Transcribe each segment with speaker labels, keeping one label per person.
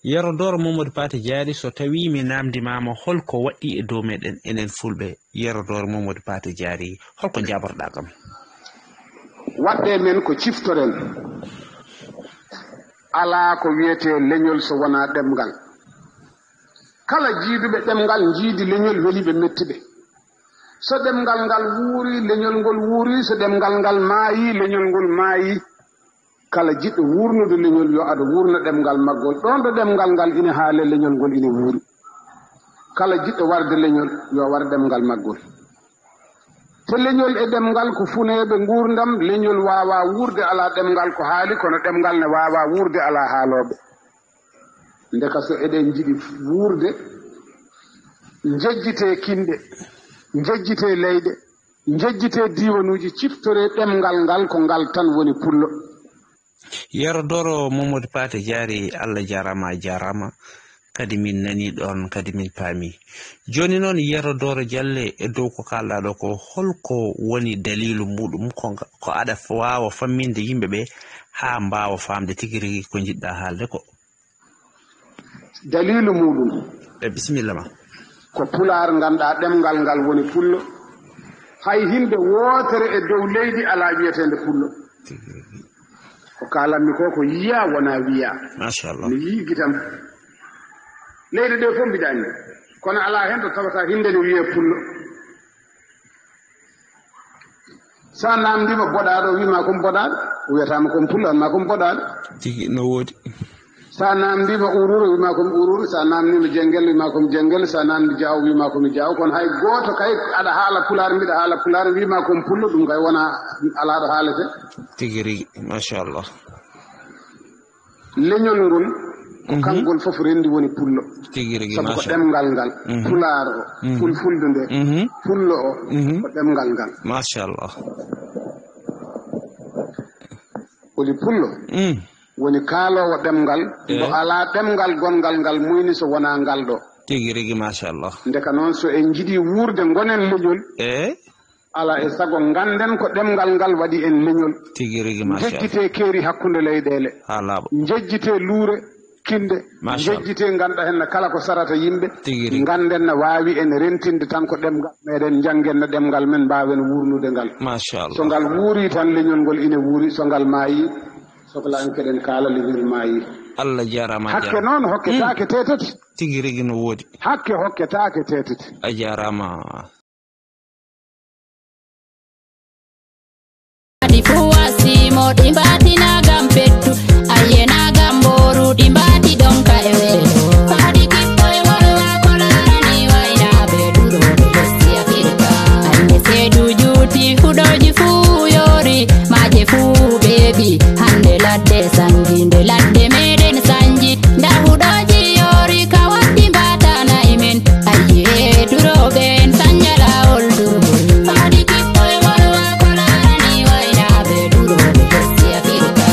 Speaker 1: Yarodoro Mamadou Paté Diary so tawi mi namdimama holko waɗɗi e dow meɗen enen fulɓe Yarodoro Mamadou Paté Diary holko jaborɗa kam?
Speaker 2: Waɗɗe men ko ciftoren ala ko wiyete leñol so wona ɗemgal. Kala jiiduɓe ɗemgal jiidi leñol weliɓe mettiɓe. So ɗemgal ngal wuuri leñol ngol wuuri, so ɗemgal ngal maayi leñol ngol maayi. Kala jiɗɗo wurnude leñol yo aɗa wurna ɗemgal maggol ɗon ɗo ɗemgal ngal ina haale leñol ngol ina wuuri. Kala jiɗɗo warde leñol yo war ɗemgal maggol. To leñol e ɗemgal ko funeɓe ngurdam, leñol wawa wurde ala ɗemgal ko haali, kono ɗemgal ne wawa wurde ala haaloɓe. Ndeka so eɗen jiɗi wurde, jejjite kinde, jejjite leyɗe, jejjite diwanuji, ciftore ɗemgal ngal ko ngal tan woni pullo.
Speaker 1: Yarodoro Mamadou Paté Diary Allah jarama jarama kadi min nani ɗon kadi min paami. Joni noon Yarodoro Dialle e dow ko kalɗa ɗo ko holko woni dalilu muɗum ko aɗa wawa famminde yimɓe ɓe ha mbawa famde tigui rigui ko jiɗɗa haalde ko?
Speaker 2: Dalilu muɗum
Speaker 1: bisimilla ma.
Speaker 2: Ko pular ganduɗa ɗemgal ngal woni pullo. Hay hinde wotere e dow leydi ala wiyetende pullo. Ko kalanmi ko yiya wona wiya. Machallah. Mi yii gitam. Leydi ɗe fof mbiɗa andi. Kono ala hen to tawata hinde ne wiye pullo. Sa namdima boɗaɗo wima kom boɗaɗo, wiyatama kom pullo, ma kom boɗaɗo.
Speaker 1: Tigi no woodi.
Speaker 2: Sa namdima ururu wima kom ururu, sa namdima jengel wima kom jengel, sa namdi jaw wima kom jaw. Kono hay goto kay aɗa haala pular mbiɗa haala pular wima kom pullo, ɗum kay wona alaɗo haalete. Tigi
Speaker 1: rigi, machallah.
Speaker 2: Leñol ngol kangol fof rendi woni pullo.
Speaker 1: Tigi rigi,
Speaker 2: sabu ko ɗemgal ngal pular o fulfulde nde pullo o ko ɗemgal ngal.
Speaker 1: Machallah.
Speaker 2: Woni pullo woni kaalowo ɗemgal mo ala ɗemgal gongal ngal muyni so wona ngal ɗo.
Speaker 1: Tigi rigi, machallah.
Speaker 2: Ndeka noon so en jiɗi wurde gonen leñol ala e sago ganden ko ɗemgal ngal waɗi en leñol.
Speaker 1: Tigi rigi, machallah.
Speaker 2: Jejjite keeri hakkunde leyɗele, jejjite luure kinde, jejjite ganda hen kala ko sarata yimɓe, ganden no wawi en rentinde tan ko ɗemgal meɗen, janggen no ɗemgal men mbawen wurnude ngal.
Speaker 1: Machallah.
Speaker 2: So ngal wuuri tan leñol ngol ina wuuri, so ngal maayi sohla keɗen kaala leñol maayi.
Speaker 1: Allah jarama.
Speaker 2: Hakke noon hokketake tetati.
Speaker 1: Tigi rigi no woodi.
Speaker 2: Hakke hokketake tetati.
Speaker 1: A jarama.
Speaker 3: Di fuwasi mo di mbati na gampettu ayena gamboru di mbati donka ewe fadi kipo e wala kola ni waina be duro be besti Afrika anye sedu juti fudoji fu yori maje fu baby hande ladde sanji nde ladde meden sanji nda fudoji yori kawati mbata na imen aye duro ben sanjala ol duro fadi kipo e wala kola ni waina be duro be besti Afrika.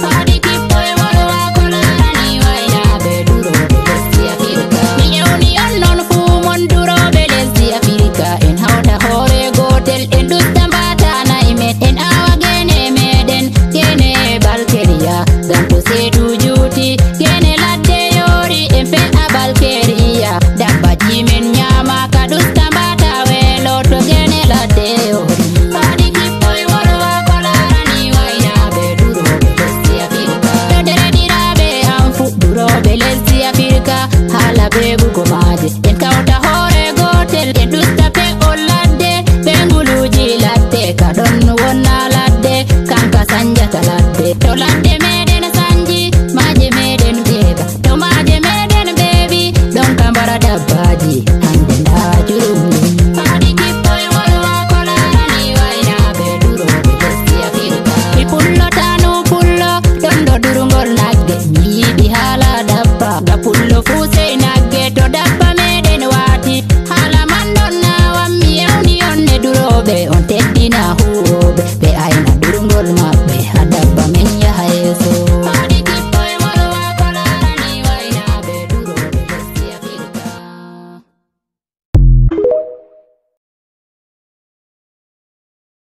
Speaker 3: Fadi kipo e wala kola ni waina be duro be besti Afrika. Mi yewni on non fu mon duro be lesdi Afrika en hawta hore gotel en dutta mbata na imen en awa gene meden gene balkeria gam to seedu juuti gene ladde yori en fe'a balkeria dabbaji men nyama ka dutta mbata welo to gene ladde yori fadi kipo e wala kola ni waina be duro be lesdi Afrika. To derediraɓe am fu duro be lesdi Afrika hala be bugo maje en kawta hore gotel en dutta pe o ladde be nguluji ladde ka ɗon wonna ladde kanka sanjata ladde to ladde meɗen sanji maje meɗen beeba to maje meɗen beebi ɗon ka mbara dabbaji hande nda jurumni fadi kipo e wala kola ni waina be duro be lesdi Afrika. Mi pullotanu pullo ɗon ɗo durugol nagge mi yiɗi haala dabba ga pullo fu